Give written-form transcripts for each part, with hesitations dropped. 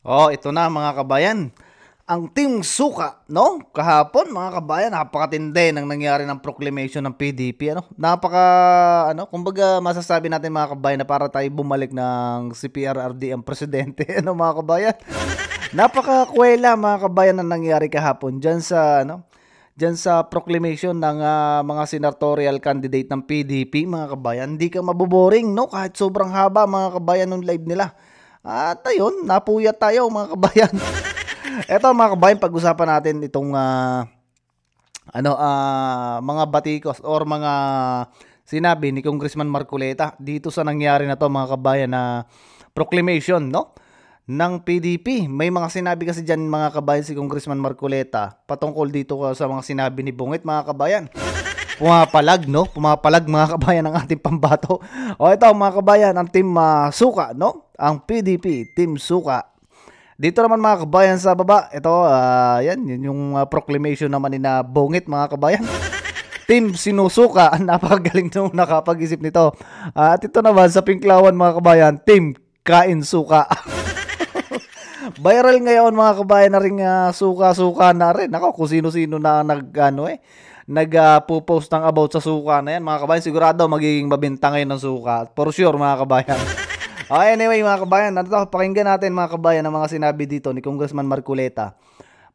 Oh, ito na mga kabayan. Ang Team Suka, no? Kahapon mga kabayan, napakatindi ng nangyari ng proclamation ng PDP, ano? Kumbaga masasabi natin mga kabayan na para tayo bumalik ng si PRRD ang presidente, ano mga kabayan? Napakakwela mga kabayan na nangyari kahapon diyan sa proclamation ng mga senatorial candidate ng PDP, mga kabayan. Hindi ka maboboring, no? Kahit sobrang haba mga kabayan ng live nila. At ayun, napuyat tayo mga kabayan. Eto mga kabayan, pag-usapan natin itong mga batikos or mga sinabi ni Congressman Marcoleta dito sa nangyari na to mga kabayan na proclamation, no? Ng PDP. May mga sinabi kasi dyan mga kabayan si Congressman Marcoleta patungkol dito sa mga sinabi ni Bungit mga kabayan. Pumapalag, no? Pumapalag mga kabayan ng ating pambato. O ito mga kabayan, ang Team Suka, no? Ang PDP, Team Suka. Dito naman mga kabayan sa baba, ito, yun yung proclamation naman ni na Bungit mga kabayan. Team Sinusuka, napakagaling nung nakapag-isip nito. At ito naman sa Pinklawan mga kabayan, Team Kain Suka. Viral ngayon mga kabayan na rin suka-suka na rin. Ako, kung sino-sino na nag-post ng about sa suka na yan mga kabayan, sigurado magiging mabenta ngayon ng suka. For sure mga kabayan. Anyway mga kabayan, pakinggan natin mga kabayan ang mga sinabi dito ni Congressman Marcoleta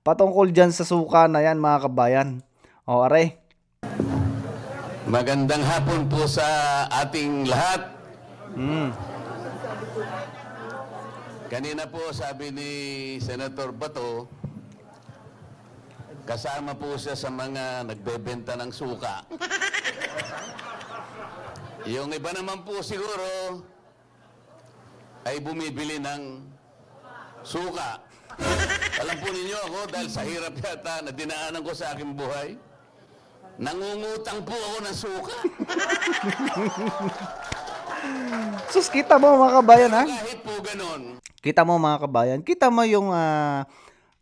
patungkol dyan sa suka na yan mga kabayan. Aray. Magandang hapon po sa ating lahat. Kanina po sabi ni Senator Bato, kasama po siya sa mga nagbebenta ng suka. Yung iba naman po siguro ay bumibili ng suka. Alam po ninyo ako, dahil sa hirap yata na dinaanan ko sa aking buhay, nangungutang po ako ng suka. Sus, kita mo mga kabayan ha? Kahit po ganun. Kita mo mga kabayan, kita mo yung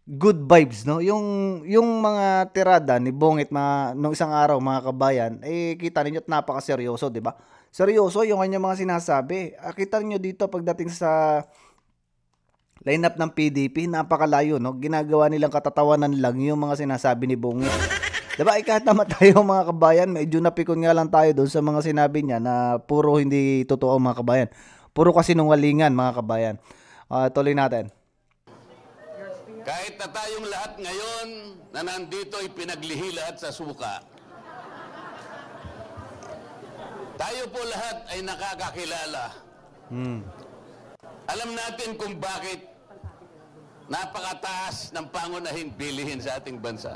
good vibes, no? Yung mga tirada ni Bungit nung isang araw mga kabayan, kita ninyo at napakaseryoso, 'di ba? Seryoso yung kanya mga sinasabi. Kita niyo dito pagdating sa lineup ng PDP, napakalayo, no? Ginagawa nilang katatawanan lang yung mga sinasabi ni Bungit. Diba, kahit naman tayo mga kabayan, medyo napikon nga lang tayo doon sa mga sinabi niya na puro hindi totoo mga kabayan. Puro kasi nungalingan mga kabayan. Tuloy natin. Kahit na tayong lahat ngayon na nandito ay pinaglihi lahat sa suka, tayo po lahat ay nakakakilala. Alam natin kung bakit napakataas ng pangunahing bilihin sa ating bansa.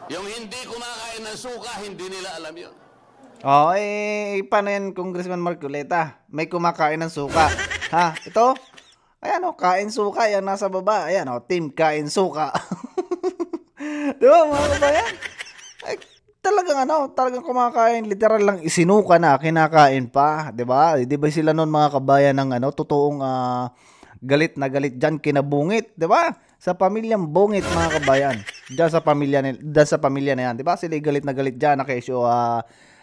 Yung hindi kumakain ng suka, hindi nila alam yun. Paano yan, Congressman Marcoleta? May kumakain ng suka. Ha? Ito? Ayan kain suka. Yan nasa baba. Ayan Team Kain Suka. Diba mga kabayan? Talagang kumakain. Literal lang isinuka na, kinakain pa. Diba? Diba sila noon mga kabayan ng totoong galit na galit dyan kinabungit. Diba? Sa pamilyang Bungit mga kabayan. Diyan sa pamilya na yan. Diba? Sila galit na galit dyan na kesyo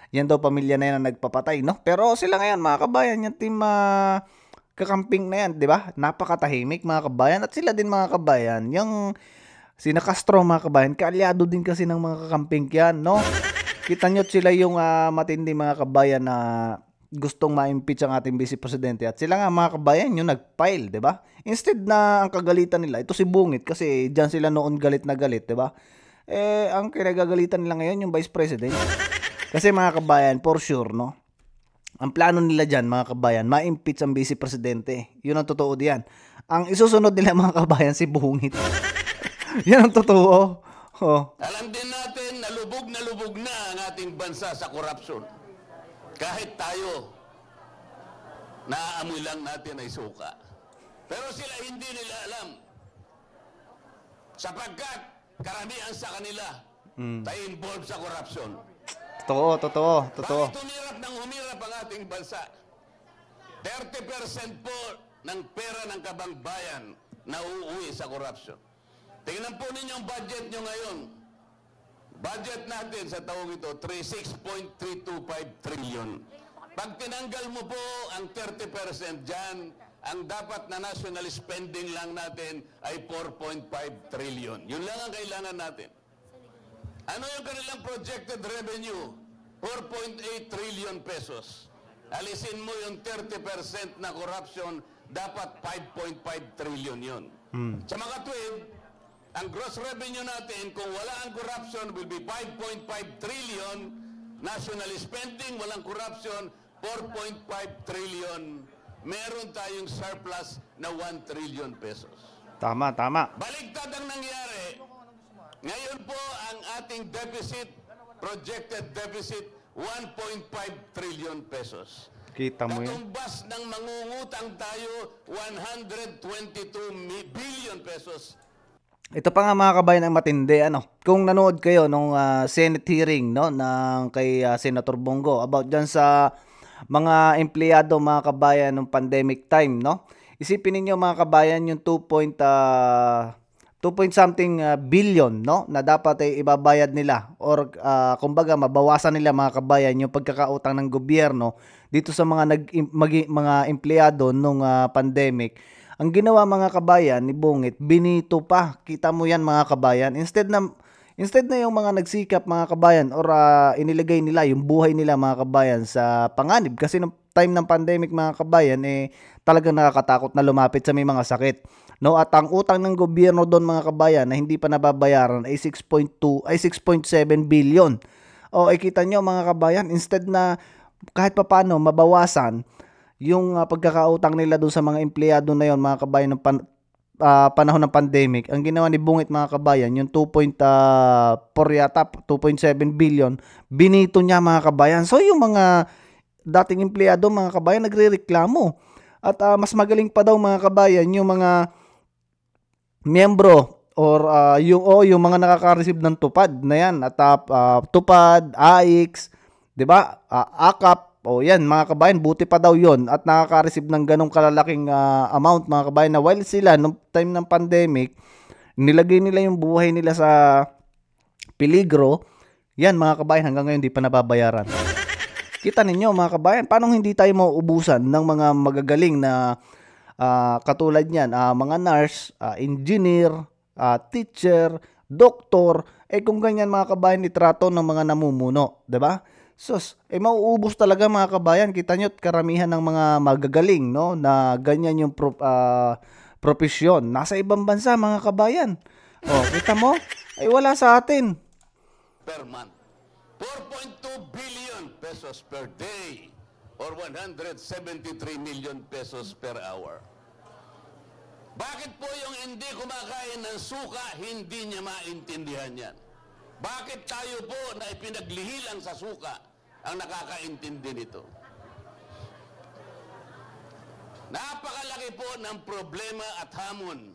yan daw pamilya na yan na nagpapatay, no? Pero sila ngayon mga kabayan, yung team kakamping na yan, di ba? Napakatahimik mga kabayan. At sila din mga kabayan, yung sina Castro mga kabayan, kaalyado din kasi ng mga kakamping yan, no? Kita nyo sila yung matindi mga kabayan na gustong ma-impeach ang ating vice presidente. At sila nga mga kabayan yung nag-file, di ba? Instead na ang kagalitan nila, ito si Bungit kasi dyan sila noon galit na galit, di ba? Ang kinagagalitan nila ngayon yung vice president. Kasi mga kabayan, for sure, no? Ang plano nila dyan, mga kabayan, ma-impeach ang vice presidente. Yun ang totoo diyan. Ang isusunod nila, mga kabayan, si Bungit. Yan ang totoo. Alam din natin na lubog na ang ating bansa sa korupsyon. Kahit tayo, naaamoy lang natin ay suka. Pero sila hindi nila alam. Sapagkat karamihan sa kanila tayo involved sa korupsyon. Totoo. Bakit humirap ang ating bansa? 30% po ng pera ng kabangbayan na uuwi sa korupsyon. Tingnan po ninyo ang budget nyo ngayon. Budget natin sa taong ito, 36.325 trillion. Pag tinanggal mo po ang 30% dyan, ang dapat na national spending lang natin ay 4.5 trillion. Yun lang ang kailangan natin. Ano yung kanilang projected revenue? 4.8 trillion pesos. Alisin mo yung 30% na corruption, dapat 5.5 trillion yun. Sa mga tuwid, ang gross revenue natin, kung wala ang corruption, will be 5.5 trillion. National spending, walang corruption, 4.5 trillion. Meron tayong surplus na 1 trillion pesos. Tama, tama. Baligtad ang nangyari. Ngayon po ang ating deficit, projected deficit, 1.5 trillion pesos. Kita mo yan. Katumbas ng mangungutang tayo, 122 billion pesos. Ito pa nga mga kabayan ang matindi, ano. Kung nanood kayo nung Senate hearing, no, ng kay Senator Bongo about dyan sa mga empleyado, mga kabayan, nung pandemic time, no. Isipin niyo mga kabayan yung 2 point something billion, no, na dapat ay ibabayad nila or kumbaga mabawasan nila mga kabayan yung pagkakautang ng gobyerno dito sa mga mga empleyado nung pandemic. Ang ginawa mga kabayan ni Bungit, binito pa. Kita mo yan mga kabayan. Instead na yung mga nagsikap mga kabayan or inilagay nila yung buhay nila mga kabayan sa panganib. Kasi nung time ng pandemic mga kabayan, talagang nakakatakot na lumapit sa may mga sakit. No, at ang utang ng gobyerno doon mga kabayan na hindi pa nababayaran ay 6.7 billion. O kita nyo mga kabayan, instead na kahit papaano mabawasan yung pagkakautang nila doon sa mga empleyado na yon mga kabayan ng panahon ng pandemic, ang ginawa ni Bungit mga kabayan, yung 2.7 billion, binito niya mga kabayan. So yung mga dating empleyado mga kabayan nagrereklamo. At mas magaling pa daw mga kabayan yung mga miyembro or yung mga nakaka-receive ng tupad na yan at tupad, AIX, 'di ba? AKAP. O yan mga kabayan, buti pa daw yon at nakaka-receive ng ganong kalalaking amount mga kabayan na while sila nung time ng pandemic, nilagay nila yung buhay nila sa peligro. Yan mga kabayan, hanggang ngayon di pa nababayaran. Kita ninyo mga kabayan, paano hindi tayo mauubusan ng mga magagaling na katulad niyan, mga nurse, engineer, teacher, doktor, kung ganyan mga kabayan itrato ng mga namumuno, 'di ba? Sus, mauubos talaga mga kabayan. Kita nyo, karamihan ng mga magagaling, no, na ganyan yung profesyon. Nasa ibang bansa mga kabayan. Kita mo? Wala sa atin. Per month. 4.2 billion pesos per day or 173 million pesos per hour. Bakit po yung hindi kumakain ng suka, hindi niya maintindihan yan? Bakit tayo po na ipinaglihilan sa suka ang nakakaintindi nito? Napakalaki po ng problema at hamon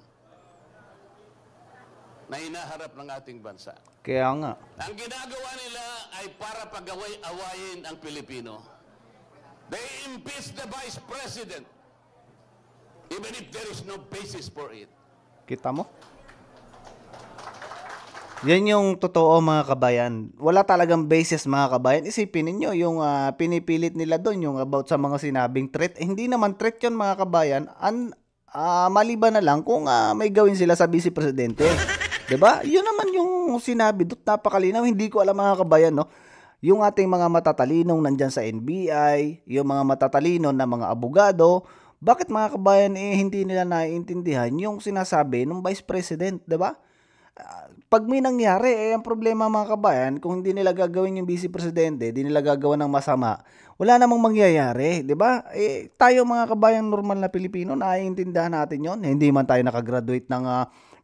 na hinaharap ng ating bansa. Kaya nga. Ang ginagawa nila ay para pag-awayin ang Pilipino. They impeach the Vice President even if there is no basis for it. Kita mo? Yan yung totoo mga kabayan. Wala talagang basis mga kabayan. Isipin ninyo yung pinipilit nila doon, yung about sa mga sinabing threat. Hindi naman threat yun mga kabayan. Maliban na lang kung may gawin sila sa Vice Presidente. 'Di ba? Yun naman yung sinabi doon. Napakalinaw. Hindi ko alam mga kabayan, no? Yung ating mga matatalinong nandyan sa NBI, yung mga matatalino na mga abogado, bakit mga kabayan hindi nila naiintindihan yung sinasabi ng Vice President, 'di ba? Pag may nangyari, ang problema mga kabayan, kung hindi nila gagawin yung Vice Presidente, hindi nila gagawa ng masama, wala namang mangyayari, di ba? Tayo mga kabayan normal na Pilipino, naiintindihan natin yon. Hindi man tayo nakagraduate ng,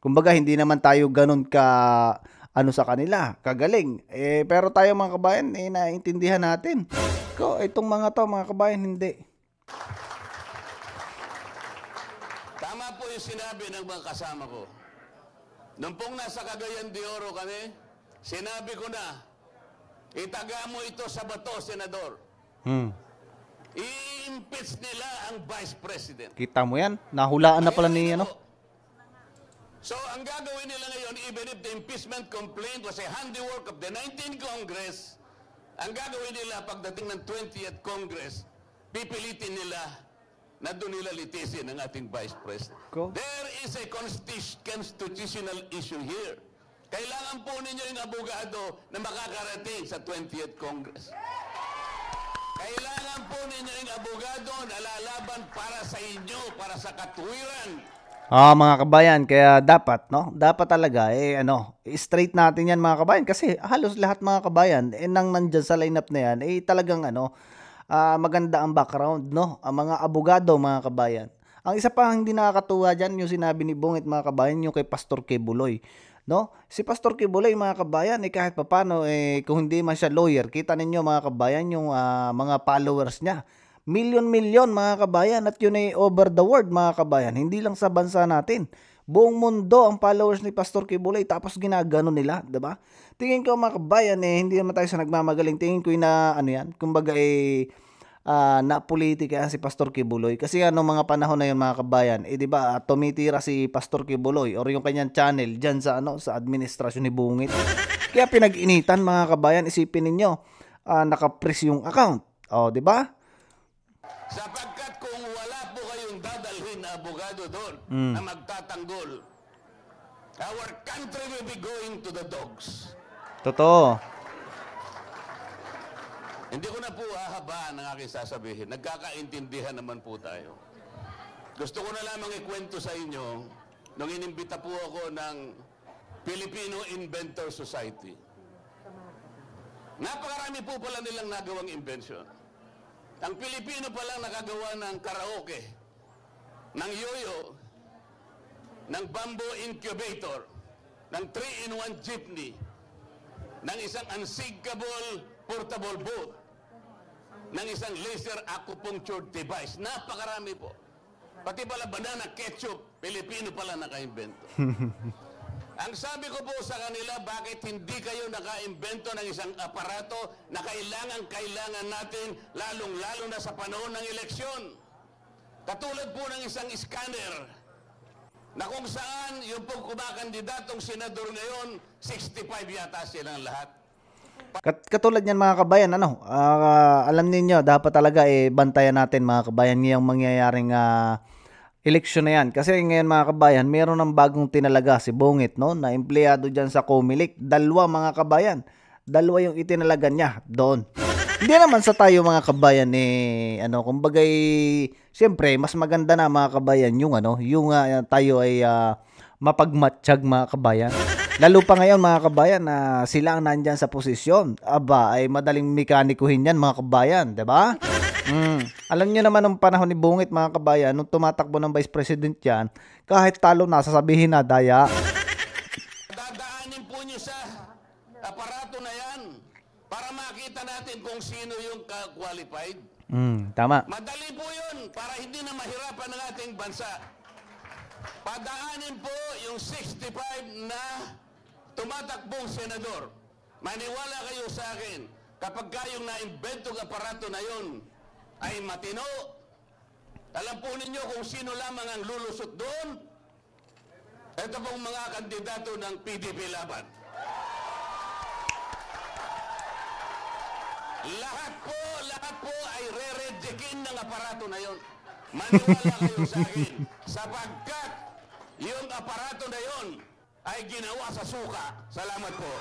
kumbaga hindi naman tayo ganun sa kanila, kagaling. Pero tayo mga kabayan, naiintindihan natin. Itong mga to mga kabayan, hindi. Tama po yung sinabi ng mga kasama ko. Nung pong nasa Cagayan de Oro kami, sinabi ko na, itaga mo ito sa bato, Senador. I-impeach nila ang Vice President. Kita mo yan? Nahulaan na pala ni ano? So, ang gagawin nila ngayon, even if the impeachment complaint was a handiwork of the 19th Congress, ang gagawin nila pagdating ng 20th Congress, pipilitin nila na doon nila litisin ang ating Vice President. Ko? There is a constitutional issue here. Kailangan po ninyo yung abogado na makakarating sa 20th Congress. Kailangan po ninyo yung abogado na lalaban para sa inyo, para sa katuwiran. Mga kabayan, kaya dapat, no? Dapat talaga, straight natin yan mga kabayan. Kasi halos lahat mga kabayan, nang nandyan sa lineup na yan, talagang, maganda ang background, no? Ang mga abogado mga kabayan. Ang isa pa hindi nakakatuwa dyan, yung sinabi ni Bungit mga kabayan, yung kay Pastor Kibuloy. No? Si Pastor Kibuloy mga kabayan, kahit papano, kung hindi man siya lawyer, kita ninyo mga kabayan, yung mga followers niya. Milyon-milyon mga kabayan, at yun ay over the world mga kabayan, hindi lang sa bansa natin. Buong mundo ang followers ni Pastor Kibuloy, tapos ginagano nila, diba? Tingin ko mga kabayan, hindi naman tayo sa nagmamagaling. Tingin ko na, kumbaga na politika si Pastor Kibuloy. Kasi mga panahon na yun mga kabayan, diba, tumitira si Pastor Kibuloy or yung kanyang channel dyan sa, sa administrasyon ni Bungit. Kaya pinag-initan mga kabayan, isipin ninyo, naka-freeze yung account. Diba? Sapagkat kung wala po kayong dadalhin na abogado doon na magtatanggol, our country will be going to the dogs. Totoo. Hindi ko na po hahabaan ang aking sasabihin. Nagkakaintindihan naman po tayo. Gusto ko na lamang ikwento sa inyo nung inimbita po ako ng Filipino Inventor Society. Napakarami po pala nilang nagawang invention. Ang Pilipino pa lang nakagawa ng karaoke, ng yoyo, ng bamboo incubator, ng 3-in-1 jeepney, ng isang unsinkable portable boat, ng isang laser acupuncture device. Napakarami po. Pati pala banana ketchup, Pilipino pala naka-invento. Ang sabi ko po sa kanila, bakit hindi kayo naka-imbento ng isang aparato na kailangan natin, lalong-lalo na sa panahon ng eleksyon? Katulad po ng isang scanner, na kung saan yung pong kumakandidatong senador ngayon, 65 yata silang lahat. Katulad yan mga kabayan, alam niyo dapat talaga bantayan natin mga kabayan ngayong mangyayaring eleksyon na yan. Kasi ngayon mga kabayan, meron ng bagong tinalaga si Bungit, no? Na empleyado dyan sa Comelec. Dalawa mga kabayan. Dalawa yung itinalaga niya doon. Hindi naman sa tayo mga kabayan kumbagay, siyempre, mas maganda na mga kabayan yung tayo ay mapagmatsyag mga kabayan. Lalo pa ngayon mga kabayan na sila ang nandyan sa posisyon. Aba, ay madaling mekanikuhin yan mga kabayan, 'di ba? Alam niyo naman nung panahon ni Bungit mga kabayan, nung tumatakbo ng Vice President yan, kahit talo na, sasabihin na, daya. Dadaanin po niyo sa aparato na yan para makita natin kung sino yung qualified. Tama. Madali po yun para hindi na mahirapan ang ating bansa. Padaanin po yung 65 na tumatakbong senador. Maniwala kayo sa akin, kapag kayong na-inventong aparato na yun ay matino, alam po ninyo kung sino lamang ang lulusot doon? Ito pong mga kandidato ng PDP laban. Lahat po ay re-rejectin ng aparato na yun. Maniwala kayo sa akin, sapagkat yung aparato na yun ay ginawa sa suka. Salamat po.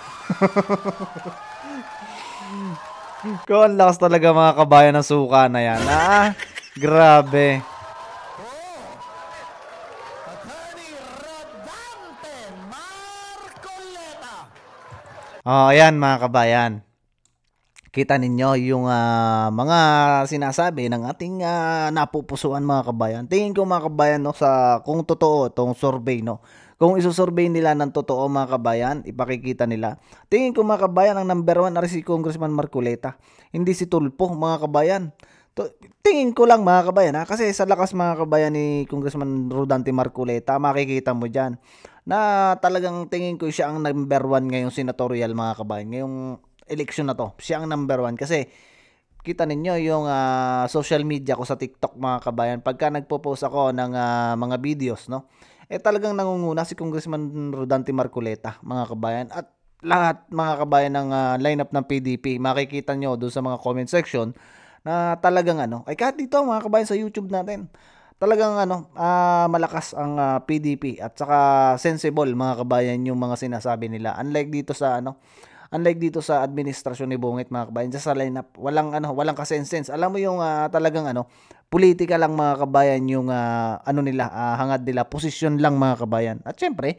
Kung ang lakas talaga mga kabayan ng suka na yan. Grabe. Attorney Rodante Marcoleta. Ayan mga kabayan. Kita ninyo yung mga sinasabi ng ating napupusuan mga kabayan. Tingin ko mga kabayan kung totoo itong survey, kung isusurvey nila ng totoo mga kabayan, ipakikita nila. Tingin ko mga kabayan, ang number 1 ay si Congressman Marcoleta. Hindi si Tulfo mga kabayan. Tingin ko lang mga kabayan kasi sa lakas mga kabayan ni Congressman Rodante Marcoleta, makikita mo dyan na talagang tingin ko siya ang number 1 ngayong senatorial mga kabayan. Ngayong election na to, siya ang number 1 kasi kita ninyo yung social media ko sa TikTok mga kabayan. Pagka nagpo-post ako ng mga videos, talagang nangunguna si Congressman Rodante Marcoleta mga kabayan. At lahat mga kabayan ng lineup ng PDP, makikita nyo doon sa mga comment section na talagang ay kahit dito mga kabayan sa YouTube natin, talagang malakas ang PDP at saka sensible mga kabayan yung mga sinasabi nila. Unlike dito sa administrasyon ni Bungit mga kabayan, sa lineup, walang kasense. Alam mo yung talagang politika lang mga kabayan yung nila, hangad nila, posisyon lang mga kabayan. At syempre,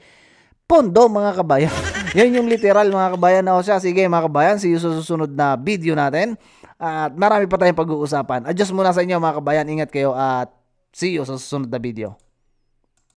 pondo mga kabayan. Yan yung literal mga kabayan na siya. Sige mga kabayan, see you sa susunod na video natin. At marami pa tayong pag-uusapan. Adjust muna sa inyo mga kabayan. Ingat kayo at see you sa susunod na video.